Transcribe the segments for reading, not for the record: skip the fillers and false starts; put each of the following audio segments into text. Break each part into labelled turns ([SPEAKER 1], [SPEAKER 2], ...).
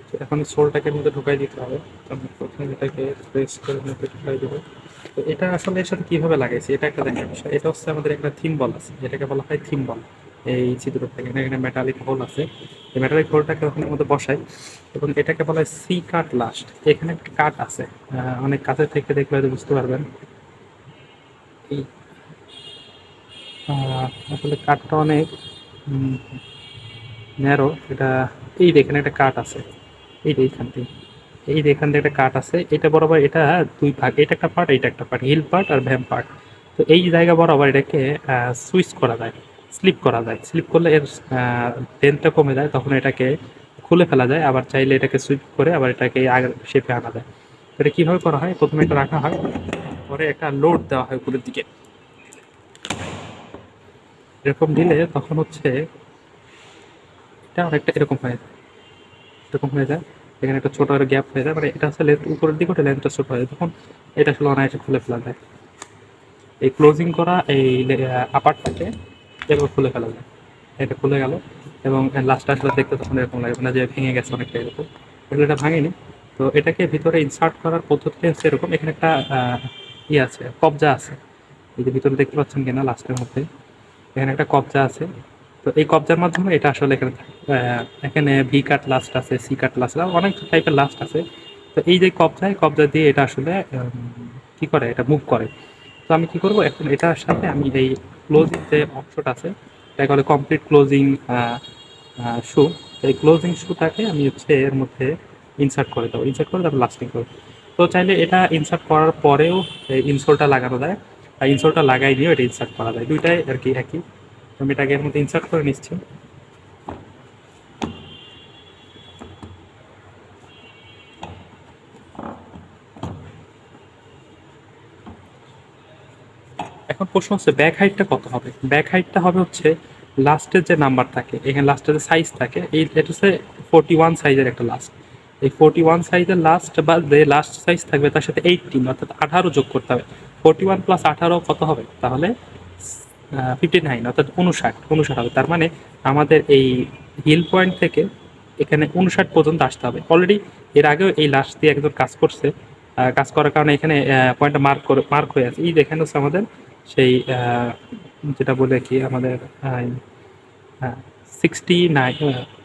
[SPEAKER 1] তো এখন সোলটাকে মধ্যে ঢুকাই দিতে হবে। তো আমি প্রথমে এটাকে প্রেস করে মধ্যে ঢুকাই দেবো। তো এটা আসলে এর সাথে কিভাবে লাগাইছি এটা একটা দেখার বিষয়। এটা হচ্ছে আমাদের একটা থিম বল আছে, যেটাকে বলা হয় থিম বল। এই ছিদ্রটাকে এখানে মেটালিক হোল আছে, এই মেটালিক হোলটাকে ওখানের মধ্যে বসাই এবং এটাকে বলা হয় সি কাট লাস্ট। এখানে একটা কাট আছে, অনেক কাছে থেকে দেখলে হয়তো বুঝতে পারবেন। এই আসলে কাঠটা অনেক ন্যারো এটা। এই দেখেন একটা কাট আছে, এই যে এইখান থেকে, এই যে এখান থেকে একটা কাট আছে, এটা বরাবর এটা দুই ভাগ, এটা একটা পার্ট, এইটা একটা পার্ট, হিল পার্ট আর ভ্যাম পার্ট। তো এই জায়গা বরাবর এটাকে সুইচ করা যায়, স্লিপ করা যায়। স্লিপ করলে এর লেন্থটা কমে যায়, তখন এটাকে খুলে ফেলা যায়, আবার চাইলে এটাকে সুইপ করে আবার এটাকে আগের শেপে আনা যায়। তো এটা কীভাবে করা হয়, প্রথমে এটা রাখা হয়, পরে একটা লোড দেওয়া হয় উপরের দিকে। এরকম দিলে তখন হচ্ছে এটা অনেকটা এরকম হয়ে যায়, এরকম হয়ে যায়। এখানে একটা ছোট একটা গ্যাপ হয়ে যায়, মানে এটা আসলে উপরের দিকে ওটা লেন্থটা ছোট হয়, তখন এটা আসলে অনায়াসে খুলে ফেলা যায়। এই ক্লোজিং করা এই আপারটাকে এরকম খুলে ফেলা যায়। এটা খুলে গেল এবং লাস্টটা আসলে দেখতে তখন এরকম লাগবে না যে ভেঙে গেছে অনেকটা এরকম। আসলে এটা ভাঙেনি। তো এটাকে ভিতরে ইনসার্ট করার পদ্ধতিটা হচ্ছে এরকম। এখানে একটা ইয়ে আছে, কবজা আছে। এই যে ভিতরে দেখতে পাচ্ছেন কিনা লাস্টের মধ্যে, এখানে একটা কবজা আছে। তো এই কবজার মাধ্যমে এটা আসলে এখানে এখানে ভি কাট লাস্ট আছে, সি কাট লাস্ট, অনেক টাইপের লাস্ট আছে। তো এই যে কবজা দিয়ে এটা আসলে কি করে, এটা মুভ করে। তো আমি কি করব এখন, এটার সাথে আমি এই ক্লোজিং যে অংশটা আছে, এটাকে বলে কমপ্লিট ক্লোজিং শু। এই ক্লোজিং শুটাকে আমি হচ্ছে এর মধ্যে ইনসার্ট করে দেবো, ইনসার্ট করে তারপর লাস্টিং করবো। তো চাইলে এটা ইনসার্ট করার পরেও ইনসোলটা লাগানো যায়, আর ইনসোলটা লাগাই দিয়েও এটা ইনসার্ট করা যায়, দুইটাই আর কি একই। আমি এটাকে এর মধ্যে ইনসার্ট করে নিচ্ছি। এখন প্রশ্ন হচ্ছে ব্যাক হাইটটা কত হবে। ব্যাক হাইটটা হবে হচ্ছে লাস্টের যে নাম্বার থাকে, এখানে লাস্টের যে সাইজ থাকে, এই এটা হচ্ছে 41 সাইজের একটা লাস্ট। এই 41 সাইজের লাস্ট বা যে লাস্ট সাইজ থাকবে তার সাথে 18 অর্থাৎ 18 যোগ করতে হবে। 41 প্লাস 18 কত হবে, তাহলে 59 অর্থাৎ 59 হবে। তার মানে আমাদের এই হিল পয়েন্ট থেকে এখানে 59 পর্যন্ত আসতে হবে। অলরেডি এর আগেও এই লাস্ট দিয়ে একজন কাজ করছে, কাজ করার কারণে এখানে পয়েন্টটা মার্ক হয়ে আছে। এই দেখেন হচ্ছে আমাদের সেই যেটা বলে কি আমাদের 69,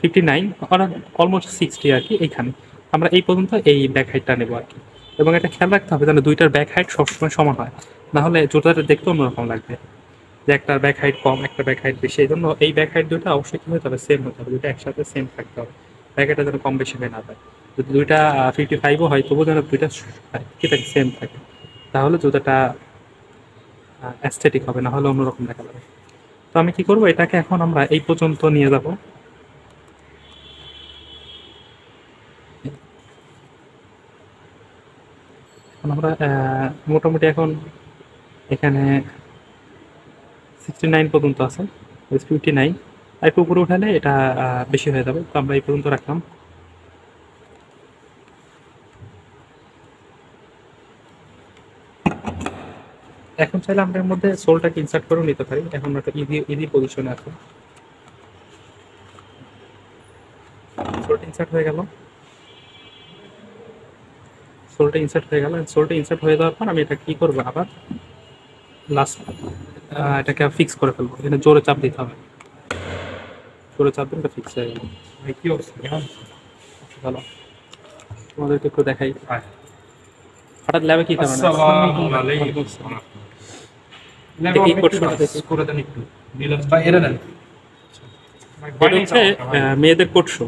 [SPEAKER 1] 59 অর্থাৎ অলমোস্ট 60 আর কি। এইখানে আমরা এই পর্যন্ত এই ব্যাক হাইটটা নেবো আর কি। এবং এটা খেয়াল রাখতে হবে যেন দুইটার ব্যাক হাইট সবসময় সমান হয়, না হলে জুতাটা দেখতে অন্যরকম লাগবে, যে একটার ব্যাক হাইট কম একটা ব্যাক হাইট বেশি। এই জন্য এই ব্যাক হাইট দুইটা অবশ্যই কী হতে হবে, সেম হতে হবে, দুইটা একসাথে সেম থাকতে হবে। ব্যাক হাইটটা যেন কম বেশি হয়ে না যায়। যদি দুইটা 55ও হয় তবুও যেন দুইটা কি থাকে, সেম থাকে, তাহলে জুতাটা অ্যাস্থেটিক হবে, না হলে অন্যরকম দেখা যাবে। তো আমি কি করব, এটাকে এখন আমরা এই পর্যন্ত নিয়ে যাব। এখন আমরা মোটামুটি এখন এখানে 69 পর্যন্ত আছে, 59। আর একটু উপরে উঠালে এটা বেশি হয়ে যাবে, তো আমরা এই পর্যন্ত রাখলাম। এখন চাইলে আমরা এর মধ্যে সোলটাকে ইনসার্ট করেও নিতে পারি। এখন একটা ইজি ইজি পজিশনে আছে, সোলটা ইনসার্ট হয়ে গেল, সোলটা ইনসার্ট হয়ে গেল। সোলটা ইনসার্ট হয়ে যাওয়ার পর আমি এটা কি করবো, আবার লাস্ট এটাকে ফিক্স করে ফেলবো। এখানে জোরে চাপ দিতে হবে, জোরে চাপ দিলে এটা ফিক্স হয়ে গেল।
[SPEAKER 2] ভাই কি অবস্থা, কেমন আছো?
[SPEAKER 1] ভালো, তোমাদেরকে একটু দেখাই। হঠাৎ ল্যাবে কি কারণে
[SPEAKER 2] আসসালামু আলাইকুম।
[SPEAKER 1] এই কোর্সটা দেখি।
[SPEAKER 2] করে দেন একটু নীলাজ ভাই, এরা দেন
[SPEAKER 1] এটা হচ্ছে মেয়েদের কোট শো,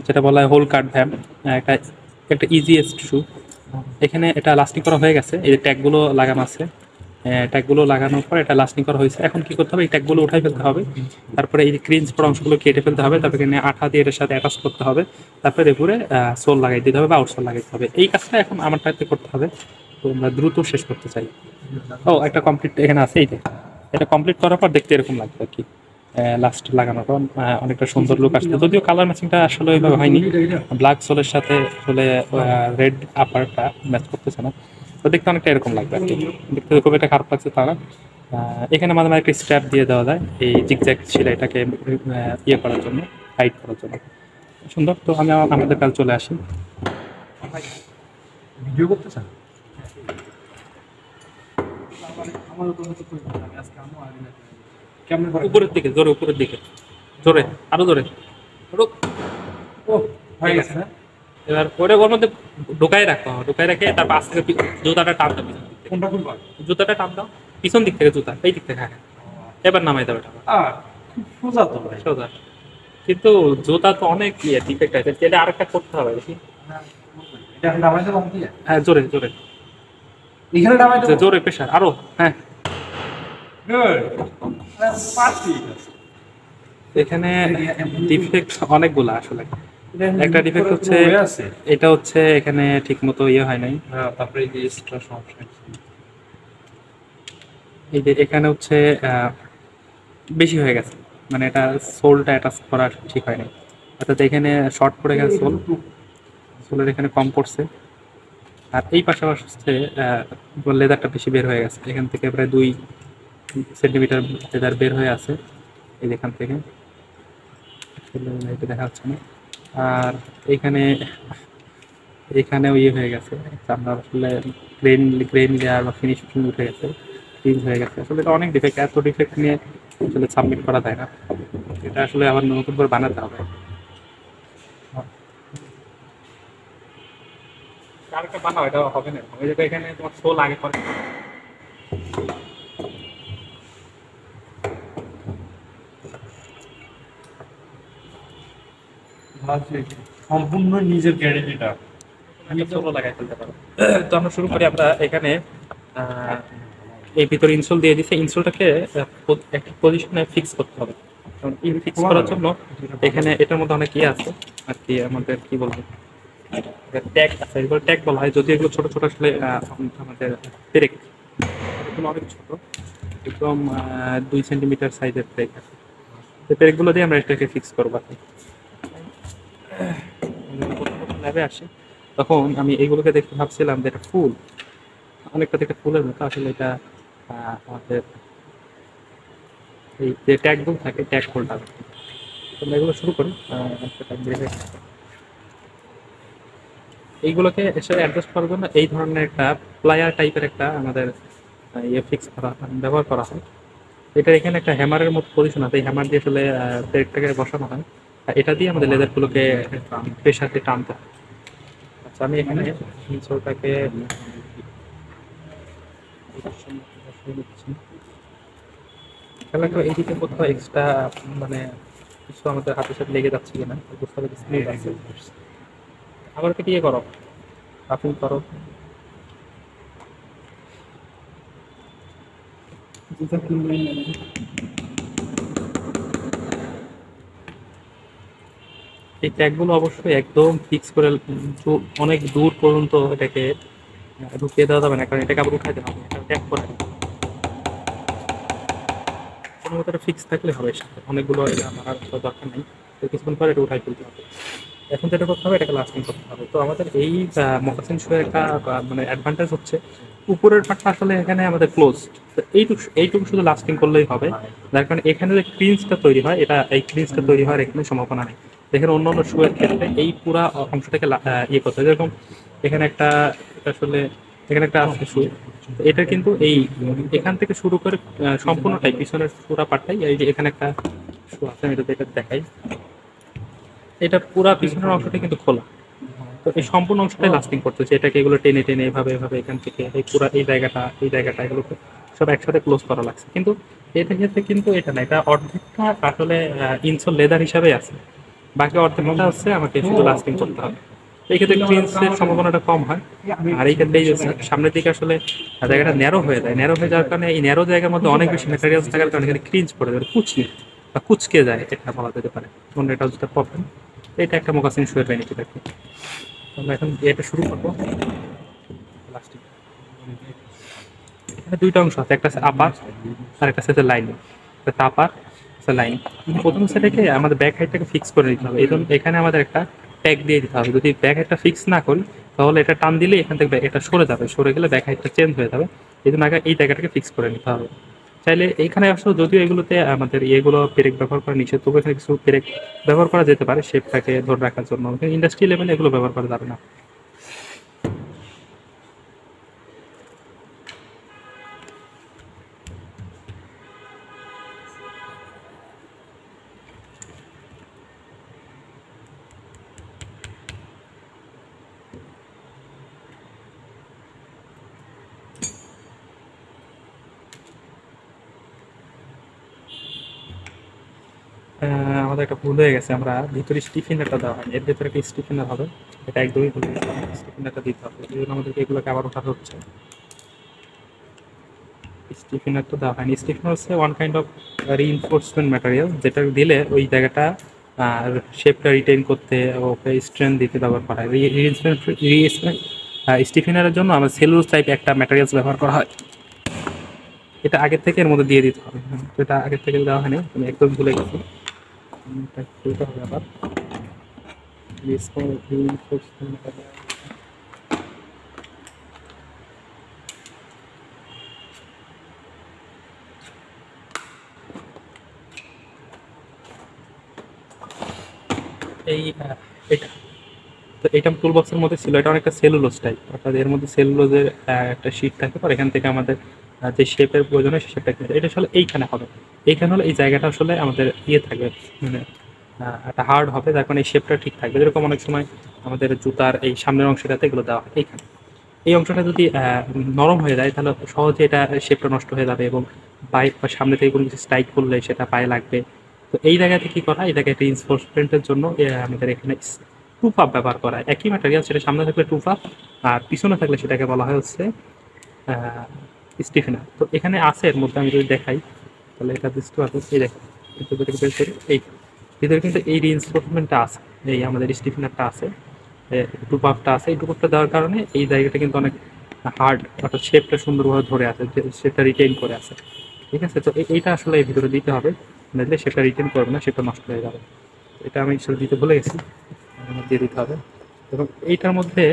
[SPEAKER 1] যেটা বলা হয় হোল কাট ভ্যাম। একটা একটা ইজিয়েস্ট শু। এখানে এটা লাস্টিং করা হয়ে গেছে, এই যে ট্যাগগুলো লাগানো আছে, ট্যাগগুলো লাগানোর পর এটা লাস্টিং করা হয়েছে। এখন কি করতে হবে, এই ট্যাগগুলো উঠাই ফেলতে হবে, তারপরে এই যে ক্রিঞ্জ পড়া অংশগুলো কেটে ফেলতে হবে, তারপরে এখানে আঠা দিয়ে এর সাথে অ্যাটাচ করতে হবে, তারপরে এরপরে সোল লাগাই দিতে হবে বা আউটসোল লাগাইতে হবে। এই কাজটা এখন আমার টাইপে করতে হবে, তো আমরা দ্রুত শেষ করতে চাই। ও একটা কমপ্লিট এখানে আছে, এই যে এটা কমপ্লিট করার পর দেখতে এরকম লাগবে আর কি। লাস্ট লাগানোর পর অনেকটা সুন্দর লুক আসছে, যদিও কালার ম্যাচিংটা আসলে ওইভাবে হয়নি। ব্ল্যাক সোলের সাথে আসলে রেড আপারটা ম্যাচ করতেছে না, তো দেখতে অনেকটা এরকম লাগবে আর কি। দেখতে খুব একটা খারাপ লাগছে তারা। এখানে মাঝে মাঝে একটা স্ট্র্যাপ দিয়ে দেওয়া যায় এই জিগজ্যাগ সেলাইটাকে ইয়ে করার জন্য, হাইড করার জন্য। সুন্দর। তো আমি আমাদের কাজ চলে আসি।
[SPEAKER 2] ভিডিও করতে চান? আমার তো আমি আজকে আমও আগে না কেমন করে
[SPEAKER 1] উপরের দিকে জোরে, উপরের দিকে জোরে, আরো জোরে। রুক।
[SPEAKER 2] ও হয়ে গেছে না?
[SPEAKER 1] এবার ওটা ওর মধ্যে ঢুকাই রাখো, ঢুকাই রেখে তারপর আস্তে করে জুতাটা টান দাও পিছন দিক থেকে।
[SPEAKER 2] কোনটা খুলবা?
[SPEAKER 1] জুতাটা টান দাও পিছন দিক থেকে, জুতা এই দিক থেকে, হ্যাঁ। এবার নামাই দাও এটা
[SPEAKER 2] খুব সোজা তো ভাই।
[SPEAKER 1] সোজা। কিন্তু জুতা তো অনেক ইয়ে ডিফেক্ট আছে, এটা আরেকটা করতে হবে বেশি।
[SPEAKER 2] এটা এখন নামাইতে কম দিয়ে
[SPEAKER 1] হ্যাঁ জোরে জোরে,
[SPEAKER 2] এখানে নামাইতে
[SPEAKER 1] জোরে প্রেশার আরো, হ্যাঁ।
[SPEAKER 2] গুড পাঁচটি
[SPEAKER 1] এখানে ডিফেক্ট অনেকগুলো আসলে। একটা ডিফেক্ট হচ্ছে
[SPEAKER 2] আছে।
[SPEAKER 1] এটা হচ্ছে এখানে ঠিক মতো ইয়ে হয় নাই।
[SPEAKER 2] হ্যাঁ, তারপরে এই যে এক্সট্রা সমস্যা
[SPEAKER 1] এই যে এখানে হচ্ছে বেশি হয়ে গেছে, মানে এটা সোলটা অ্যাটাচ করা ঠিক হয় নাই, অর্থাৎ এখানে শর্ট পড়ে গেছে, সোলের এখানে কম পড়ছে। আর এই পাশাপাশি হচ্ছে লেদারটা বেশি বের হয়ে গেছে, এখান থেকে প্রায় 2 সেন্টিমিটার লেদার বের হয়ে আছে এই যেখান থেকে, এটা দেখা যাচ্ছে না। আর এইখানে এখানেও ইয়ে হয়ে গেছে, আমরা আসলে গ্রেন লেয়ার বা ফিনিশ উঠে গেছে, ক্লিন হয়ে গেছে। আসলে এটা অনেক ডিফেক্ট, এত ডিফেক্ট নিয়ে আসলে সাবমিট করা যায় না, এটা আসলে আবার নতুন করে বানাতে হবে। কারটা বানাও, এটা হবে না, আমি যেটা এখানে তোমার সোল আগে করে।
[SPEAKER 2] সম্পূর্ণ নিজের ক্যারেট এটা
[SPEAKER 1] আমি সোলও লাগাই ফেলতে পারো। তো আমরা শুরু করি। আমরা এখানে এই ভিতরে ইনসোল দিয়ে দিচ্ছে, ইনসোলটাকে একটা পজিশনে ফিক্স করতে হবে। কারণ ফিক্স করার জন্য এখানে এটার মধ্যে অনেক ইয়ে আছে আর কি, আমাদের কি বলবো ট্যাগ আছে, এগুলো ট্যাগ বলা হয়, যদি এগুলো ছোট ছোট আসলে আমাদের পেরেক, এগুলো অনেক ছোট, একদম 2 সেন্টিমিটার সাইজের পেরেক আছে। তো পেরেকগুলো দিয়ে আমরা এটাকে ফিক্স করবো আর কি। প্রথম প্রথম ল্যাবে আসি তখন আমি এইগুলোকে দেখে ভাবছিলাম যে এটা ফুল, অনেকটা দেখে ফুলের মতো, আসলে এটা আমাদের এই যে ট্যাগগুলো থাকে, ট্যাগ হোল্ডার। আমরা এগুলো শুরু করি। একটা tag দিয়ে রেখে। এইগুলোকে এসে অ্যাডজাস্ট করার জন্য এই ধরনের একটা প্লায়ার টাইপের একটা আমাদের ইয়ে ফিক্স করা ব্যবহার করা হয়। এটা এখানে একটা হ্যামারের মতো পজিশন আছে, এই হ্যামার দিয়ে আসলে ব্রেকটাকে বসানো হয়, আর এটা দিয়ে আমাদের লেদারগুলোকে প্রেশার দিয়ে টানতে হয়। আচ্ছা, আমি এখানে ইনসোলটাকে খেলা তো এইদিকে কোথাও এক্সট্রা মানে কিছু আমাদের হাতের সাথে লেগে যাচ্ছে কিনা বুঝতে পারছি, স্মুথ আছে। আবার কি ইয়ে করো, আপনি করো। এই ট্যাগগুলো অবশ্যই একদম ফিক্স করে অনেক দূর পর্যন্ত এটাকে ঢুকিয়ে দেওয়া যাবে না, কারণ এটাকে আবার উঠাইতে হবে, এটা ট্যাগ করে কোনো মতো ফিক্স থাকলে হবে, সাথে অনেকগুলো এটা মারার তো দরকার নেই। তো কিছুক্ষণ পরে এটা উঠাই ফেলতে হবে। এখন যেটা করতে হবে, এটাকে লাস্টিং করতে হবে। তো আমাদের এই মকাসিন শু একটা মানে অ্যাডভান্টেজ হচ্ছে উপরের পার্টটা আসলে এখানে আমাদের ক্লোজ, তো এইটুকু শুধু লাস্টিং করলেই হবে। যার কারণে এখানে যে ক্রিজটা তৈরি হয়, এটা এই ক্রিজটা তৈরি হওয়ার এখানে সম্ভাবনা নেই। এখানে অন্য অন্য শুয়ের ক্ষেত্রে এই পুরা অংশটাকে ইয়ে করতে হয়, যেরকম এখানে একটা, এটা আসলে এখানে একটা আছে শু, এটা কিন্তু এই এখান থেকে শুরু করে সম্পূর্ণটাই পিছনের পুরা পার্টটাই, এই যে এখানে একটা শু আছে, আমি এটা দেখাই, এটা পুরা পিছনের অংশটা কিন্তু খোলা। তো এই সম্পূর্ণ অংশটাই লাস্টিং করতেছে, এটাকে এগুলো টেনে টেনে এভাবে এভাবে এখান থেকে এই পুরা এই জায়গাটা এগুলোকে সব একসাথে ক্লোজ করা লাগছে। কিন্তু এটা ক্ষেত্রে কিন্তু এটা না, এটা অর্ধেকটা আসলে ইনসোল লেদার হিসাবে আছে, বাকি অর্ধেকটা হচ্ছে আমাকে শুধু লাস্টিং করতে হবে। এই ক্ষেত্রে ক্রিন্সের সম্ভাবনাটা কম হয়। আর এই ক্ষেত্রে এই যে সামনের দিকে আসলে জায়গাটা ন্যারো হয়ে যায়, ন্যারো হয়ে যাওয়ার কারণে এই ন্যারো জায়গার মধ্যে অনেক বেশি ম্যাটেরিয়ালস থাকার কারণে এখানে ক্রিঞ্জ পড়ে যাবে, কুচকে বা কুচকে যায়, এটা বলা যেতে পারে। অন্য এটা হচ্ছে প্রবলেম। এটা একটা মোকাসিন শুয়ের বেনিফিট আর কি। আমরা এখন এটা শুরু করবো। প্লাস্টিক এখানে দুইটা অংশ আছে, একটা আছে আপার আর একটা আছে লাইন। একটা আপার লাইন। প্রথম সেটাকে আমাদের ব্যাক হাইটটাকে ফিক্স করে দিতে হবে, এই জন্য এখানে আমাদের একটা ট্যাগ দিয়ে দিতে হবে। যদি ব্যাক হাইটটা ফিক্স না করি তাহলে এটা টান দিলে এখান থেকে এটা সরে যাবে, সরে গেলে ব্যাক হাইটটা চেঞ্জ হয়ে যাবে। এই জন্য আগে এই জায়গাটাকে ফিক্স করে নিতে হবে। চাইলে এইখানে আসলে যদিও এগুলোতে আমাদের ইয়েগুলো পেরেক ব্যবহার করা নিষেধ, তবু এখানে কিছু পেরেক ব্যবহার করা যেতে পারে শেপটাকে ধরে রাখার জন্য। ইন্ডাস্ট্রি লেভেলে এগুলো ব্যবহার করা যাবে না। আমাদের একটা ভুল হয়ে গেছে, আমরা ভিতরে স্টিফেনারটা দেওয়া হয়নি, এর ভিতরে একটা স্টিফেনার হবে, এটা একদমই ভুল হয়েছে, স্টিফেনারটা দিতে হবে, এই জন্য আমাদেরকে এগুলোকে আবার ওঠাতে হচ্ছে। স্টিফেনারটা দেওয়া হয়নি। স্টিফেনার হচ্ছে one kind of reinforcement material, যেটা দিলে ওই জায়গাটা আর শেপটা রিটেইন করতে, ওকে স্ট্রেংথ দিতে ব্যবহার করা হয়। স্টিফেনারের জন্য আমার সেলুলোজ টাইপ একটা ম্যাটেরিয়ালস ব্যবহার করা হয়, এটা আগের থেকে এর মধ্যে দিয়ে দিতে হবে। তো এটা আগের থেকে দেওয়া হয়নি, আমি একদম ভুলে গেছি, এটা খুলতে হবে আবার। Reinforcement material। এই এটা, তো এটা টুল বক্সের মধ্যে ছিল, এটা অনেকটা সেলুলোজ টাইপ, অর্থাৎ এর মধ্যে সেলুলোজের একটা শিট থাকে, পর এখান থেকে আমাদের যে শেপের প্রয়োজন হয় সেই শেপটা কিনে এটা আসলে এইখানে হবে। এইখানে হলে এই জায়গাটা আসলে আমাদের ইয়ে থাকবে, মানে একটা হার্ড হবে, যার কারণে এই শেপটা ঠিক থাকবে। যেরকম অনেক সময় আমাদের জুতার এই সামনের অংশটাতে এগুলো দেওয়া হয় এইখানে, এই অংশটা যদি নরম হয়ে যায় তাহলে সহজে এটা শেপটা নষ্ট হয়ে যাবে, এবং পায়ে বা সামনে থেকে কোনো কিছু স্ট্রাইক করলে সেটা পায়ে লাগবে। তো এই জায়গাতে কি করা হয়, এই জায়গায় রিইনফোর্সমেন্টের জন্য আমাদের এখানে টু পাপ ব্যবহার করা হয়। একই ম্যাটেরিয়াল, সেটা সামনে থাকলে টু পাপ আর পিছনে থাকলে সেটাকে বলা হয় হচ্ছে স্টিফেনার। তো এখানে আছে, এর মধ্যে আমি যদি দেখাই তাহলে এটা বুঝতে পারবো। এই দেখো এই ভিতরে কিন্তু এই রিইনফোর্সমেন্টটা আছে, এই আমাদের স্টিফেনারটা আছে, টু পাপটা আছে। এই টু পাপটা দেওয়ার কারণে এই জায়গাটা কিন্তু অনেক হার্ড, অর্থাৎ শেপটা সুন্দরভাবে ধরে আছে, সেটা রিটেইন করে আছে। ঠিক আছে, তো এইটা আসলে এর ভিতরে দিতে হবে, নাহলে সেটা রিটেইন করবে না, সেটা নষ্ট হয়ে যাবে। এটা আমি আসলে দিতে ভুলে গেছি, দিয়ে দিতে হবে। এবং এইটার মধ্যে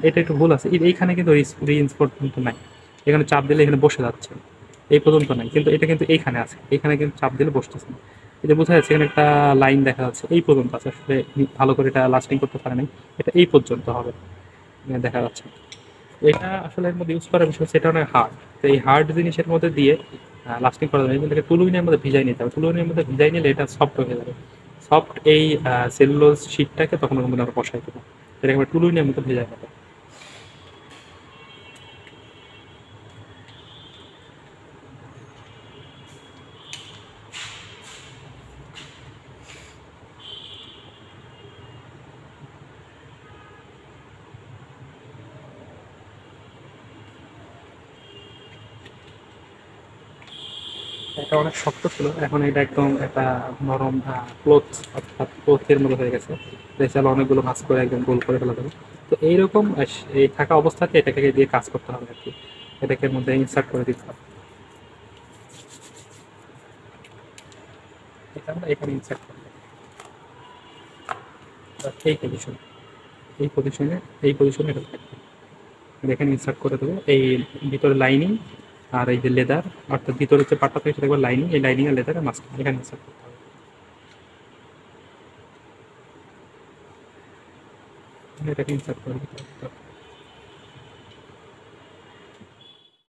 [SPEAKER 1] এটা একটু ভুল আছে, এইখানে কিন্তু রিইনফোর্সমেন্ট নাই, এখানে চাপ দিলে এখানে বসে যাচ্ছে, এই পর্যন্ত নাই, কিন্তু এটা কিন্তু এইখানে আছে, এখানে কিন্তু চাপ দিলে বসতেছে না। এটা বোঝা যাচ্ছে, এখানে একটা লাইন দেখা যাচ্ছে, এই পর্যন্ত আছে, আসলে ভালো করে এটা লাস্টিং করতে পারে নাই, এটা এই পর্যন্ত হবে, দেখা যাচ্ছে। এটা আসলে এর মধ্যে ইউজ করার বিষয় হচ্ছে এটা অনেক হার্ড, তো এই হার্ড জিনিসের মধ্যে দিয়ে লাস্টিং করা যাবে, কিন্তু এটাকে টুলুইনের মধ্যে ভিজাই নিতে হবে, টুলুইনের মধ্যে ভিজাই নিলে এটা সফট হয়ে যাবে। সফট এই সেলুলোজ শিটটাকে তখন ওর মধ্যে আমরা বসাই দেবো, এটাকে আমরা টুলুইনের মধ্যে ভেজাই নেবো। এটা অনেক শক্ত ছিল, এখন এটা একদম একটা নরম ক্লোথ, অর্থাৎ ক্লোথের মতো হয়ে গেছে, চাইলে অনেকগুলো ভাঁজ করে একদম গোল করে ফেলা যাবে। তো এইরকম এই থাকা অবস্থাতে এটাকে দিয়ে কাজ করতে হবে আর কি, এটাকে এর মধ্যে ইনসার্ট করে দিতে হবে, এটা আমরা এখানে ইনসার্ট করবো। এই পজিশন, এই পজিশনে এটা থাকবে, এখানে ইনসার্ট করে দেবো। এই ভিতরে লাইনিং আর এই যে লেদার, অর্থাৎ ভিতরে যে পাটটা থাকে সেটা একবার লাইনিং, এই লাইনিং আর লেদারের মাঝখানে এখানে ইনসার্ট করতে হবে, এটাকে ইনসার্ট করে দিতে হবে।